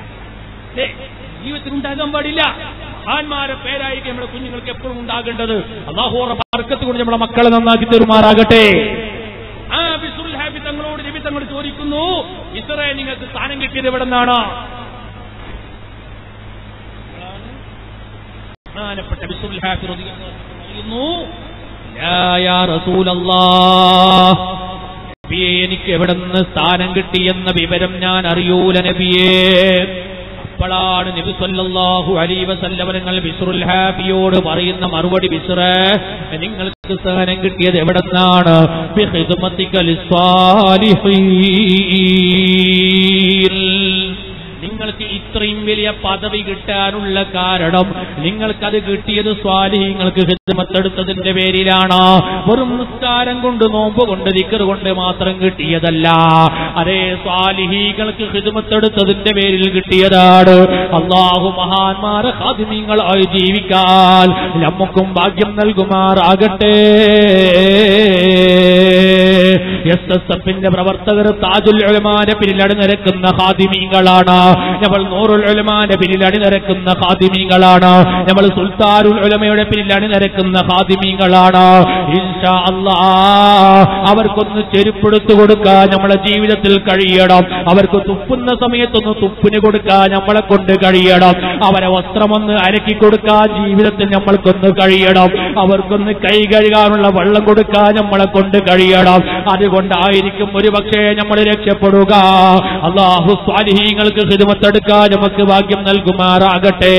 ജീവിതത്തിൽ ഉണ്ടാകാൻ പാടില്ല. മഹാന്മാരെ പേരായിരിക്കും നമ്മുടെ കുഞ്ഞുങ്ങൾക്ക് എപ്പോഴും ഉണ്ടാകേണ്ടത്. അല്ലാഹുവിന്റെ ബർക്കത്ത് കൊണ്ട് നമ്മുടെ മക്കളെ നന്നാക്കി തീർമാറാകട്ടെ. ആ ബിസ്റുൽ ഹാഫി തങ്ങളോട് നബി തങ്ങൾ ചോദിക്കുന്നു, ഇസ്രേ നിങ്ങൾക്ക് സ്ഥാനം കിട്ടിയത് എവിടെ നിന്നാണ്? ബഹുമാനപ്പെട്ട ബിസ്റുൽ ഹാഫി പറയുന്നു, യാ റസൂലല്ലാഹ്, നബിയേ എനിക്ക് എവിടെ നിന്ന് സ്ഥാനം കിട്ടിയെന്ന വിവരം ഞാൻ അറിയൂല നബിയേ. അപ്പോഴാണ് നബി സല്ലല്ലാഹു അലൈഹി വസല്ലം തങ്ങൾ ബിസ്റുൽ ഹാഫിയോട് പറയുന്ന മറുപടി, ബിസ്റേ നിങ്ങൾക്ക് സ്ഥാനം കിട്ടിയത് എവിടെ നിന്നാണ്? ബിഖിദ്മതിക ലിസ്സാലിഹീൻ, നിങ്ങൾക്ക് ഇത്രയും വലിയ പദവി കിട്ടാനുള്ള കാരണം നിങ്ങൾക്കത് കിട്ടിയത് സ്വാലിഹീങ്ങൾക്ക് ഖിദ്മത്തെടുത്തതിന്റെ പേരിലാണ്. വെറും നിസ്കാരം കൊണ്ട് നോമ്പ് കൊണ്ട് ദിക്ർ കൊണ്ട് മാത്രം കിട്ടിയതല്ല. അതേ സ്വാലിഹീങ്ങൾക്ക് ഖിദ്മത്തെടുത്തതിന്റെ പേരിൽ കിട്ടിയതാണ്. അല്ലാഹു മഹാന്മാരെ ഖാദിമീങ്ങളായി ജീവിക്കാൻ നമുക്കും ഭാഗ്യം നൽകുമാറാകട്ടെ. എസ്എസ്എഫിന്റെ പ്രവർത്തകർ താജുൽ ഉലമാന്റെ പിന്നിൽ അണിനിരക്കുന്ന ഖാദിമീങ്ങളാണ്. നമ്മൾ നൂറുൽ ഉലമാന്റെ പിന്നിൽ അണിനിരക്കുന്ന ഖാദിമീങ്ങളാണ്. നമ്മൾ സുൽത്താനുൽ ഉലമയുടെ പിന്നിൽ അണിനിരക്കുന്ന ഖാദിമീങ്ങളാണ്. ഇൻഷാ അല്ലാഹ് അവർക്കൊന്ന് ചെരുപ്പെടുത്തു കൊടുക്കാൻ നമ്മളെ ജീവിതത്തിൽ കഴിയണം. അവർക്ക് തുപ്പുന്ന സമയത്തൊന്ന് തുപ്പിന് കൊടുക്കാൻ നമ്മളെ കൊണ്ട് കഴിയണം. അവരെ വസ്ത്രമൊന്ന് അരക്കി കൊടുക്കാൻ ജീവിതത്തിൽ നമ്മൾക്കൊന്ന് കഴിയണം. അവർക്കൊന്ന് കൈ കഴുകാനുള്ള വെള്ളം കൊടുക്കാൻ നമ്മളെ കൊണ്ട് കഴിയണം. അതുകൊണ്ടായിരിക്കും ഒരുപക്ഷേ നമ്മൾ രക്ഷപ്പെടുക. അല്ലാഹു സ്വാലിഹീങ്ങൾക്ക് ഖിദ്മത്തെടുക്കാൻ നമുക്ക് ഭാഗ്യം നൽകുമാറാകട്ടെ.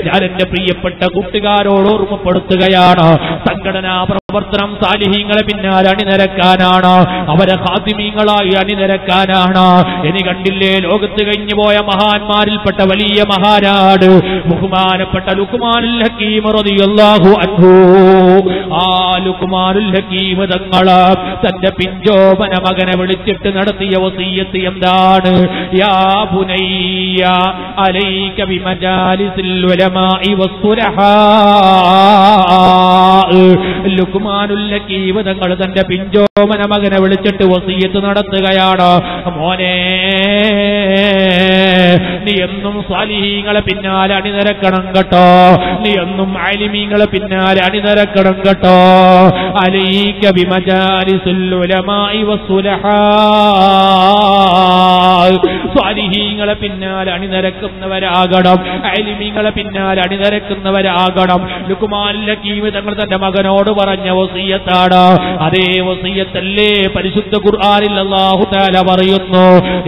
ഞാൻ എന്റെ പ്രിയപ്പെട്ട കൂട്ടുകാരോട് ഓർമ്മപ്പെടുത്തുകയാണ്, സംഘടനാ പ്രവർത്തനം സാലിഹീങ്ങളെ പിന്നാലെ അണിനിരക്കാനാണ്, അവരെ ഖാദിമീങ്ങളായി അണിനിരക്കാനാണ്. ഇനി കണ്ടില്ലേ, ലോകത്ത് കഴിഞ്ഞു പോയ മഹാന്മാരിൽപ്പെട്ട വലിയ മഹാനാട് ബഹുമാനപ്പെട്ട ലുഖ്മാനുൽ ഹക്കീം റളിയല്ലാഹു അൻഹു. ആ ലുഖ്മാനുൽ ഹക്കീം തങ്ങള് തന്റെ പിഞ്ചോമന മകനെ വിളിച്ചിട്ട് നടത്തിയ വസിയ്യത്ത് എന്താണ്? യാ ബുനയ്യ അലൈക ബിമജാലിസിൽ ഉലമാഇ വസ്സുലഹാ. ലുഖ്മാനുൽ ഹക്കീം തങ്ങൾ തന്റെ പിഞ്ചോമന മകനെ വിളിച്ചിട്ട് വസിയ്യത്ത് നടത്തുകയാണ്. മോനെ, നീ എന്നും സ്വാലിഹീങ്ങളെ പിന്നാലെ അണിനിരക്കണം കേട്ടോ. നീ എന്നും ആലിമീങ്ങളെ പിന്നാലെ അണിനിരക്കണം കേട്ടോ. അലൈക ബിമജാലിസിൽ ഉലമാഇ വസ്സുലഹാ. സ്വാലിഹീങ്ങളെ പിന്നാലെ അണിനിരക്കുന്നവരാകണം, ആലിമീങ്ങളെ പിന്നാലെ അണിനിരക്കുന്നവരാകണം. ലുഖ്മാനുൽ ഹക്കീം തങ്ങൾ തന്റെ മകനോട് പറഞ്ഞ വസിയ്യത്താണ്. അതേ വസിയ്യത്തല്ലേ പരിശുദ്ധ ഖുർആനിൽ അല്ലാഹു തആല പറയുന്നു,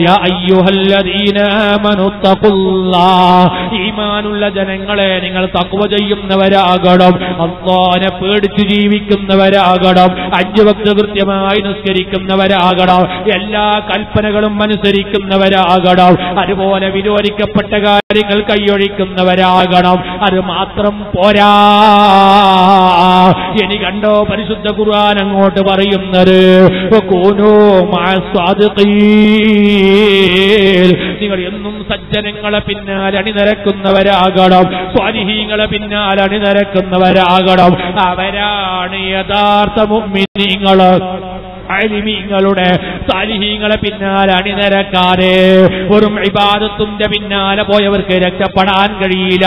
യാ അയ്യുഹല്ലദീന ആമനു തഖുല്ലാഹ്. ഈമാനുള്ള ജനങ്ങളെ, നിങ്ങൾ തഖ്വ ചെയ്യുന്നവരാകണം, അല്ലാഹുവിനെ പേടിച്ച് ജീവിക്കുന്നവരാകണം, 5 വക്ത് കൃത്യമായി നിസ്കരിക്കുന്നവരാകണം, എല്ലാ കൽപ്പനകളും അനുസരിക്കുന്നവരാകണം, അതുപോലെ വിരോധിക്കപ്പെട്ട കാര്യങ്ങൾ കൈയൊഴിക്കുന്നവരാകണം. അത് മാത്രം പോരാ. ഇനി കണ്ടോ പരിശുദ്ധ ഖുർആൻ അങ്ങോട്ട് പറയുന്നത്, വകൂനൂ മഅസ്സാദിഖീൻ. നിങ്ങൾ എന്നും സജ്ജനങ്ങളെ പിന്നാലെ അണിനിരക്കുന്നവരാകണം, സ്വാലിഹീങ്ങളെ പിന്നാലെ അണിനിരക്കുന്നവരാകണം. അവരാണ് യഥാർത്ഥ മുഅ്മിനീങ്ങൾ. ആലിമീങ്ങളുടെ സാലിഹീങ്ങളെ പിന്നാലെ അണിനിരക്കാതെ വെറും ഇബാദത്തിന്റെ പിന്നാലെ പോയവർക്ക് രക്ഷപ്പെടാൻ കഴിയില്ല.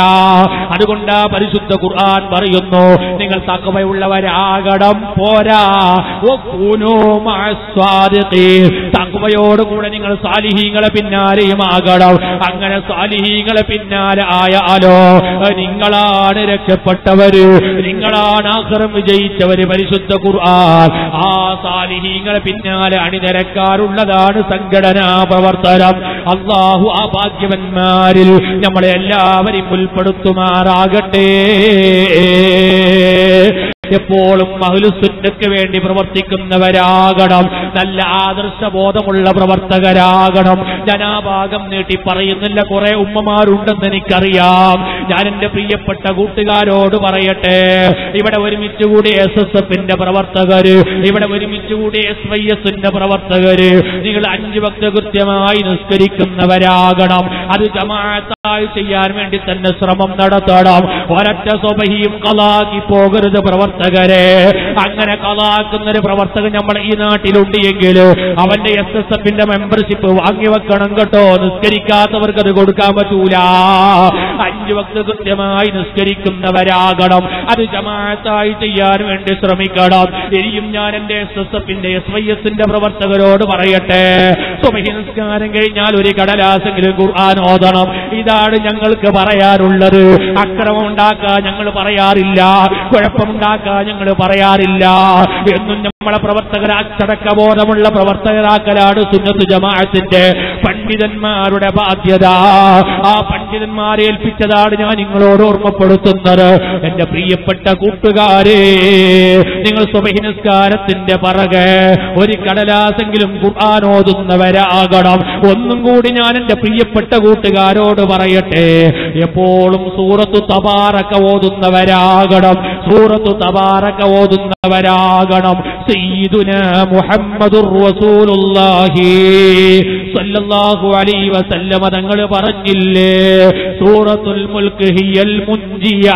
അതുകൊണ്ട് പരിശുദ്ധ ഖുർആൻ പറയുന്നു, നിങ്ങൾ തഖ്വയുള്ളവരാകണം, പോരാ വകൂനൂ മഅസ്സാദിഖീൻ. തഖ്വയോടുകൂടെ നിങ്ങൾ സാലിഹീങ്ങളെ പിന്നാലെയും ആകണം. അങ്ങനെ സാലിഹീങ്ങളെ പിന്നാലെ ആയാലോ നിങ്ങളാണ് രക്ഷപ്പെട്ടവര്, നിങ്ങളാണ് ആഖിറം വിജയിച്ചവര്. പരിശുദ്ധ ഖുർആൻ ആ സാലിഹീങ്ങളെ പിന്നാലെ അണിനിരക്കാറുള്ളതാണ് സംഘടനാ പ്രവർത്തനം. അല്ലാഹു ആ ഭാഗ്യവന്മാരിൽ നമ്മളെ എല്ലാവരെയും ഉൾപ്പെടുത്തുമാറാകട്ടെ. എപ്പോഴും അഹ്ലുസുന്നക്ക് വേണ്ടി പ്രവർത്തിക്കുന്നവരാകണം, നല്ല ആദർശബോധമുള്ള പ്രവർത്തകരാകണം. ഞാൻ ആ ഭാഗം നീട്ടി പറയുന്നില്ല, കുറെ ഉമ്മമാരുണ്ടെന്ന് എനിക്കറിയാം. ഞാൻ എന്റെ പ്രിയപ്പെട്ട കൂട്ടുകാരോട് പറയട്ടെ, ഇവിടെ ഒരുമിച്ചുകൂടി SSFന്റെ പ്രവർത്തകര്, ഇവിടെ ഒരുമിച്ചുകൂടി SYSന്റെ പ്രവർത്തകര്, നിങ്ങൾ 5 വക്ത് കൃത്യമായി നിസ്കരിക്കുന്നവരാകണം. അത് ജമാഅത്തായി ചെയ്യാൻ വേണ്ടി തന്നെ ശ്രമം നടത്തണം. ഒരൊറ്റ സ്വബഹിയും ഖളാക്കി പോകരുത് പ്രവർത്തകരെ. അങ്ങനെ കളാക്കുന്നൊരു പ്രവർത്തകൻ നമ്മൾ ഈ നാട്ടിലുണ്ട് എങ്കിൽ അവന്റെ SSFന്റെ മെമ്പർഷിപ്പ് വാങ്ങിവെക്കണം കേട്ടോ. നിസ്കരിക്കാത്തവർക്ക് അത് കൊടുക്കാൻ പറ്റൂല. 5 വക്ത് കൃത്യമായി നിസ്കരിക്കുന്നവരാകണം. അത് ജമാഅത്തായി ചെയ്യാൻ വേണ്ടി ശ്രമിക്കണം. ഇനിയും ഞാൻ എന്റെ SSFന്റെ SYSന്റെ പ്രവർത്തകരോട് പറയട്ടെ, സുബഹി നിസ്കാരം കഴിഞ്ഞാൽ ഒരു കടലാസെങ്കിലും ഖുർആൻ ഓതണം. ഇതാണ് ഞങ്ങൾക്ക് പറയാനുള്ളത്. അക്രമം ഉണ്ടാക്കാൻ ഞങ്ങൾ പറയാറില്ല, കുഴപ്പമുണ്ടാക്കാൻ ഞങ്ങൾ പറയാറില്ല. എന്നും നമ്മളെ പ്രവർത്തകർ അച്ചടക്കബോധമുള്ള പ്രവർത്തകരാക്കലാണ് സുന്നത്ത് ജമാഅത്തിന്റെ. പണ്ട് പണ്ഡിതന്മാരുടെ ബാധ്യത. ആ പണ്ഡിതന്മാരെ ഏൽപ്പിച്ചതാണ് ഞാൻ നിങ്ങളോട് ഓർമ്മപ്പെടുത്തുന്നത്. എന്റെ പ്രിയപ്പെട്ട കൂട്ടുകാരെ, നിങ്ങൾ സുബഹി നിസ്കാരത്തിന്റെ പിറകെ ഒരു കടലാസെങ്കിലും ഖുർആൻ ഓതുന്നവരാകണം. ഒന്നും കൂടി ഞാൻ എന്റെ പ്രിയപ്പെട്ട കൂട്ടുകാരോട് പറയട്ടെ, എപ്പോഴും സൂറത്തു തബാറക ഓതുന്നവരാകണം. സൂറത്തു തബാറക ഓതുന്നവരാകണം. സയ്യിദുനാ മുഹമ്മദുർ റസൂലുള്ളാഹി സല്ലല്ലാഹു അലൈഹി വസല്ലമ തങ്ങൾ പറഞ്ഞില്ലേ, സൂറത്തുൽ മുൽക്ക് ഹിയൽ മുൻജിയ.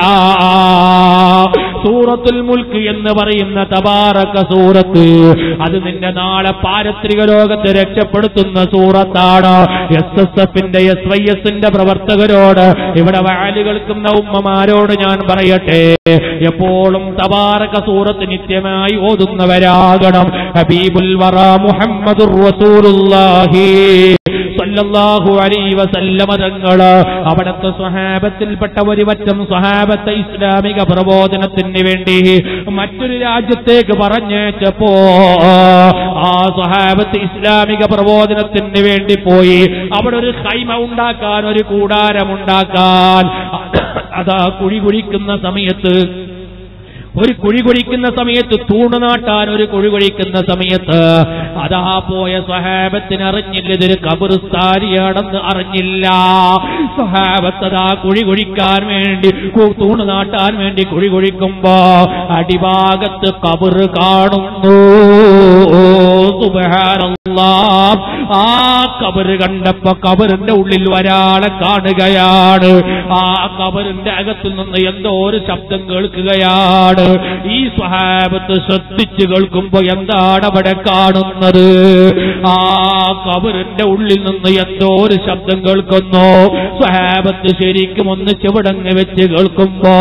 സൂറത്തുൽ മുൽക്ക് എന്ന് പറയുന്ന തബാറക സൂറത്ത് അത് നിന്നെ നാളെ പാരത്രിക ലോകത്ത് രക്ഷപ്പെടുത്തുന്ന സൂറത്താണ്. SSFന്റെ SYSന്റെ പ്രവർത്തകരോട്, ഇവിടെ വഅല് കേൾക്കുന്ന ഉമ്മമാരോട് ഞാൻ പറയട്ടെ, എപ്പോഴും തബാറക സൂറത്ത് നിത്യമായി ഓതുന്നവരാകണം. ഹബീബുൽ വറ മുഹമ്മദുർ റസൂലുള്ളാഹി സല്ലല്ലാഹു അലൈഹി വസല്ലമ തങ്ങള് അവിടുത്തെ സ്വഹാബത്തിൽപ്പെട്ട ഒരു പറ്റം സ്വഹാബത്തെ ഇസ്ലാമിക പ്രബോധനത്തിന് വേണ്ടി മറ്റൊരു രാജ്യത്തേക്ക് പറഞ്ഞേച്ചപ്പോ ആ സ്വഹാബത്ത് ഇസ്ലാമിക പ്രബോധനത്തിന് വേണ്ടി പോയി. അവിടെ ഒരു ഖൈമ ഉണ്ടാക്കാൻ, ഒരു കൂടാരമുണ്ടാക്കാൻ, അതാ കുഴി കുഴിക്കുന്ന സമയത്ത്, ഒരു കുഴി കുഴിക്കുന്ന സമയത്ത്, തൂണ് നാട്ടാൻ ഒരു കുഴി കുഴിക്കുന്ന സമയത്ത് അതാ പോയ സ്വഹാബത്തിന് അറിഞ്ഞില്ല ഇതൊരു ഖബർസ്ഥാനിയാണെന്ന് അറിഞ്ഞില്ല. സ്വഹാബത്ത് അതാ കുഴി കുഴിക്കാൻ വേണ്ടി, തൂണ് നാട്ടാൻ വേണ്ടി കുഴി കുഴിക്കുമ്പോ അടിഭാഗത്ത് ഖബർ കാണുന്നു. സുബ്ഹാനല്ലാഹ്. ആ ഖബർ കണ്ടപ്പോ ഖബറിന്റെ ഉള്ളിൽ ഒരാളെ കാണുകയാണ്. ആ ഖബറിന്റെ അകത്തു നിന്ന് എന്തോ ഒരു ശബ്ദം കേൾക്കുകയാണ്. ഈ സ്വഹാബത്ത് ശ്രദ്ധിച്ചു കേൾക്കുമ്പോ എന്താണ് അവിടെ കാണുന്നത്? ആ ഖബറിന്റെ ഉള്ളിൽ നിന്ന് എന്തോ ഒരു ശബ്ദം കേൾക്കുന്നു. സ്വഹാബത്ത് ശരിക്കും ഒന്ന് ചെവിടങ്ങ് വെച്ച് കേൾക്കുമ്പോ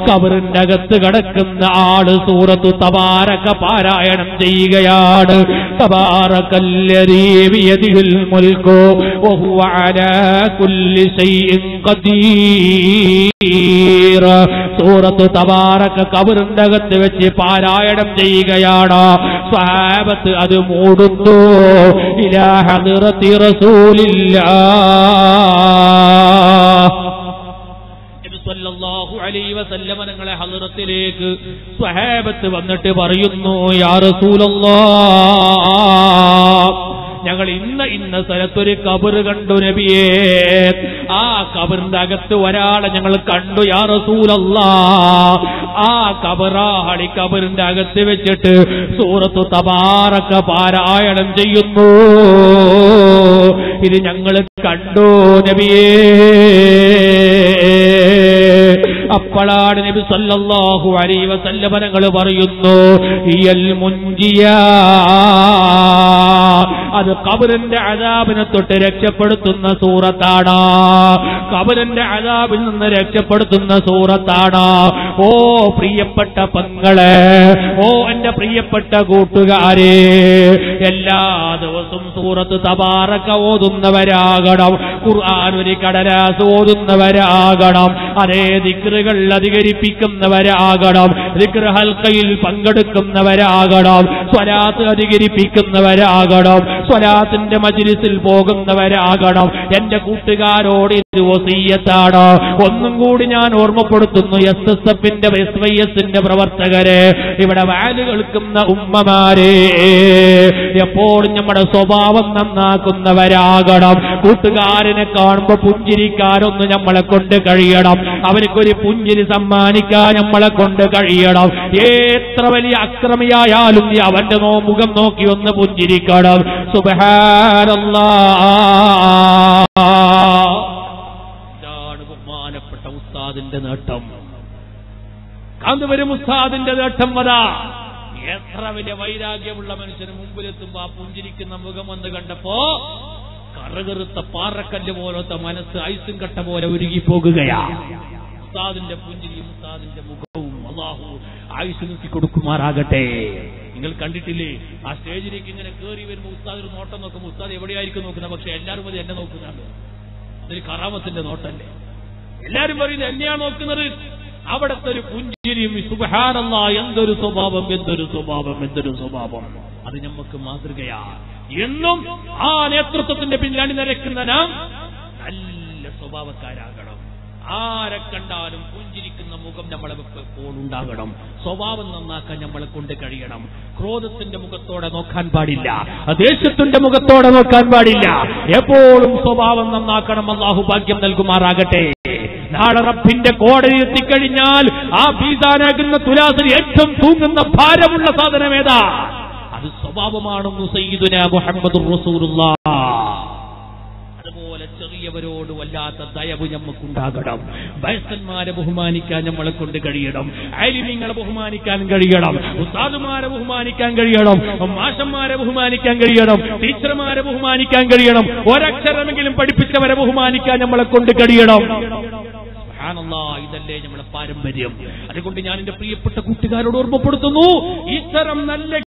ഖബറിന്റെ അകത്ത് കിടക്കുന്ന ആള് സൂറത്തു തബാറക പാരായണം ചെയ്യുകയാണ്. തബാറകല്ലദീ ബിയദിഹിൽ മുൽക്കു വഹുവ അലാ കുല്ലി ശൈഇൻ ഖദീർ. സൂറത്തു തബാറക ഖബറിന്റെ അകത്ത് വെച്ച് പാരായണം ചെയ്യുകയാണ്. സ്വഹാബത്ത് അത് മൂടുന്നു. ഇലാ ഹദ്റത്തി റസൂലില്ലാഹ് സല്ലല്ലാഹു അലൈഹി വസല്ലമ തങ്ങളെ ഹദ്റത്തിലേക്ക് സ്വഹാബത്ത് വന്നിട്ട് പറയുന്നു, യാ റസൂലല്ലാഹ്, ഞങ്ങൾ ഇന്ന സ്ഥലത്തൊരു ഖബർ കണ്ടു നബിയേ. ആ ഖബറിന്റെ അകത്ത് ഒരാളെ ഞങ്ങൾ കണ്ടു യാ റസൂലല്ലാഹ്. ആ ഖബറാളി ഖബറിന്റെ അകത്ത് വെച്ചിട്ട് സൂറത്തു തബാറക പാരായണം ചെയ്യുന്നു. ഇത് ഞങ്ങൾ കണ്ടു നബിയേ. അപ്പോഴാണ് നബി സല്ലല്ലാഹു അലൈഹി വസല്ലമ തങ്ങൾ പറയുന്നു, ഹിയൽ മുൻജിയ. അത് ഖബറിന്റെ അദാബിനെ തൊട്ട് രക്ഷപ്പെടുത്തുന്ന സൂറത്താണ്. ഖബറിന്റെ അദാബിൽ നിന്ന് രക്ഷപ്പെടുത്തുന്ന സൂറത്താണ്. ഓ പ്രിയപ്പെട്ട പെങ്ങളെ, ഓ എന്റെ പ്രിയപ്പെട്ട കൂട്ടുകാരെ, എല്ലാ ദിവസവും സൂറത്ത് തബാറക ഓതുന്നവരാകണം. ഖുർആൻ ഒരു കടലാസ് ഓതുന്നവരാകണം. അതേ ദിക്റുകൾ അധികരിപ്പിക്കുന്നവരാകണം. ദിക്ർ ഹൽഖയിൽ പങ്കെടുക്കുന്നവരാകണം. സ്വലാത്ത് അധികരിപ്പിക്കുന്നവരാകണം. സ്വലാത്തിന്റെ മജ്ലിസിൽ പോകുന്നവരാകണം. എന്റെ കൂട്ടുകാരോട് ഇത് വസിയ്യത്താണ്. ഒന്നും കൂടി ഞാൻ ഓർമ്മപ്പെടുത്തുന്നു, SSFന്റെ SYSന്റെ പ്രവർത്തകരെ, ഇവിടെ വഅല് കേൾക്കുന്ന ഉമ്മമാരെ, എപ്പോഴും നമ്മുടെ സ്വഭാവം നന്നാക്കുന്നവരാകണം. കൂട്ടുകാരനെ കാണുമ്പോ പുഞ്ചിരിക്കാനൊന്ന് നമ്മളെ കൊണ്ട് കഴിയണം. അവനക്കൊരു പുഞ്ചിരി സമ്മാനിക്കാൻ നമ്മളെ കൊണ്ട് കഴിയണം. എത്ര വലിയ അക്രമിയായാലും നീ അവന്റെ മുഖം നോക്കി ഒന്ന് പുഞ്ചിരിക്കണം. സുബ്ഹാനല്ലാഹ്. ഇതാണ് ബഹുമാനപ്പെട്ട ഉസ്താദിന്റെ നേട്ടം. കാന്തപുരം ഉസ്താദിന്റെ നേട്ടം അതാ. എത്ര വലിയ വൈരാഗ്യമുള്ള മനുഷ്യന് മുമ്പിലെത്തുമ്പോ ആ പുഞ്ചിരിക്കുന്ന മുഖം വന്ന് കണ്ടപ്പോ കറുകറുത്ത പാറക്കല്ല് പോലത്തെ മനസ്സ് ഐസും കട്ട പോലെ ഉരുകിപ്പോകുകയാ. ഉസ്താദിന്റെ പുഞ്ചിരിയും ഉസ്താദിന്റെ മുഖവും അല്ലാഹു ആയുസ് നീട്ടി കൊടുക്കുമാറാകട്ടെ. നിങ്ങൾ കണ്ടിട്ടില്ലേ, ആ സ്റ്റേജിലേക്ക് ഇങ്ങനെ കയറി വരുമ്പോൾ ഉസ്താദ് ഒരു നോട്ടം നോക്കുമ്പോൾ ഉസ്താദ് എവിടെയായിരിക്കും നോക്കുന്നത്, പക്ഷെ എല്ലാവരും അത് എന്നെ നോക്കുന്നുണ്ട്. അതൊരു കറാമത്തിന്റെ നോട്ടല്ലേ. എല്ലാരും പറയുന്നത് എന്നെയാണ് നോക്കുന്നത്. അവിടത്തെ ഒരു പുഞ്ചിരിയും സുബ്ഹാനല്ലാഹ്, എന്തൊരു സ്വഭാവം, എന്തൊരു സ്വഭാവം, എന്തൊരു സ്വഭാവം. അത് നമുക്ക് മാതൃകയാണ്. എന്നും ആ നേതൃത്വത്തിന്റെ പിന്നിൽ അണിനിരക്കുന്ന നാം നല്ല സ്വഭാവക്കാരാകണം. ആരെ കണ്ടാലും പുഞ്ചിരിക്കുന്ന മുഖം നമ്മളെ എപ്പോൾ ഉണ്ടാകണം. സ്വഭാവം നന്നാക്കാൻ നമ്മളെ കൊണ്ട് കഴിയണം. ക്രോധത്തിന്റെ മുഖത്തോടെ നോക്കാൻ പാടില്ല, ദേഷ്യത്തിന്റെ മുഖത്തോടെ നോക്കാൻ പാടില്ല. എപ്പോഴും സ്വഭാവം നന്നാക്കണം. അല്ലാഹു ഭാഗ്യം നൽകുമാറാകട്ടെ. നാളെ റബ്ബിന്റെ കോടതി എത്തിക്കഴിഞ്ഞാൽ ആ മീസാനാകുന്ന തുലാസിൽ ഏറ്റവും തൂങ്ങുന്ന ഭാരമുള്ള സാധനമേതാ? അത് സ്വഭാവമാണെന്ന് സയ്യിദുനാ മുഹമ്മദുർ റസൂലുള്ളാഹ്. അതുപോലെ ചെറിയവരോട് വല്ലാത്ത ദയവ് നമുക്കുണ്ടാകണം. വയസ്സന്മാരെ ബഹുമാനിക്കാൻ നമ്മളെ കൊണ്ട് കഴിയണം. ആലിമീങ്ങളെ ബഹുമാനിക്കാൻ കഴിയണം. ഉസ്താദുമാരെ ബഹുമാനിക്കാൻ കഴിയണം. മാഷന്മാരെ ബഹുമാനിക്കാൻ കഴിയണം. ടീച്ചർമാരെ ബഹുമാനിക്കാൻ കഴിയണം. ഒരക്ഷരമെങ്കിലും പഠിപ്പിച്ചവരെ ബഹുമാനിക്കാൻ നമ്മളെ കൊണ്ട് കഴിയണം. സുബ്ഹാനല്ലാഹ്, ഇതല്ലേ നമ്മുടെ പാരമ്പര്യം. അതുകൊണ്ട് ഞാൻ എന്റെ പ്രിയപ്പെട്ട കൂട്ടുകാരോട് ഓർമ്മപ്പെടുത്തുന്നു, ഇത്തരം നല്ല